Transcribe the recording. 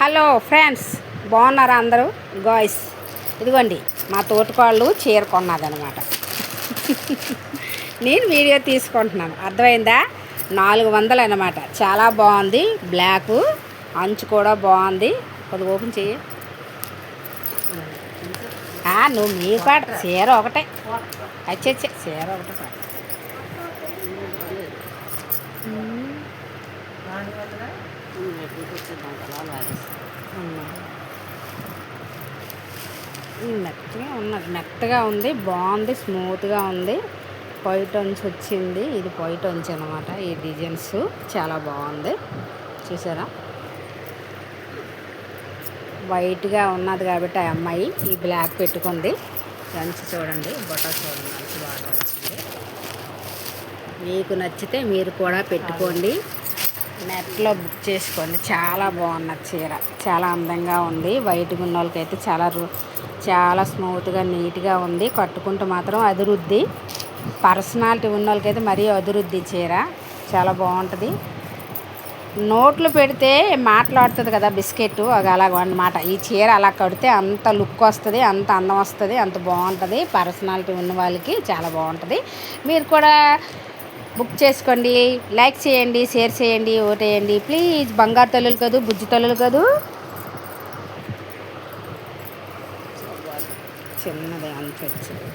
Hello friends, బాగున్నారా అందరూ? Guys, ఇదిగోండి మా తోటకోళ్ళు చీర కొన్నదనమాట. నేను వీడియో తీసుకుంటున్నాను, అర్థమైందా? 400 అనమాట. చాలా బాగుంది, బ్లాక్ అంచు కూడా బాగుంది. కొద్దిగా ఓపెన్ చెయ్యి. నువ్వు మీ పాట చీర ఒకటే వచ్చే చీర ఒకటే పాట. మెత్తగా ఉంది, బాగుంది, స్మూత్గా ఉంది. పొయ్యి అంచు వచ్చింది, ఇది పొయ్యి అంచు అనమాట. ఈ డిజైన్స్ చాలా బాగుంది, చూసారా? వైట్గా ఉన్నది కాబట్టి ఆ అమ్మాయి ఈ బ్లాక్ పెట్టుకుంది. అంచు చూడండి, బొట్ట చూడండి, అంచు బాగా వచ్చింది. మీకు నచ్చితే మీరు కూడా పెట్టుకోండి, నెట్లో బుక్ చేసుకోండి. చాలా బాగున్న చీర, చాలా అందంగా ఉంది. వైట్ ఉన్న వాళ్ళకైతే చాలా స్మూత్గా నీట్గా ఉంది. కట్టుకుంటూ మాత్రం అదురుద్ది. పర్సనాలిటీ ఉన్న వాళ్ళకైతే మరీ అదురుద్ది చీర, చాలా బాగుంటుంది. నోట్లు పెడితే మాట్లాడుతుంది కదా బిస్కెట్, అలాగ అన్నమాట. ఈ చీర అలా కడితే అంత లుక్ వస్తుంది, అంత అందం వస్తుంది, అంత బాగుంటుంది. పర్సనాలిటీ ఉన్న వాళ్ళకి చాలా బాగుంటుంది. మీరు కూడా బుక్ చేసుకోండి, లైక్ చేయండి, షేర్ చేయండి, ఓటేయండి ప్లీజ్. బంగారు తల్లులు కాదు, బుజ్జి తల్లులు కాదు. చిన్నది అంత వచ్చింది.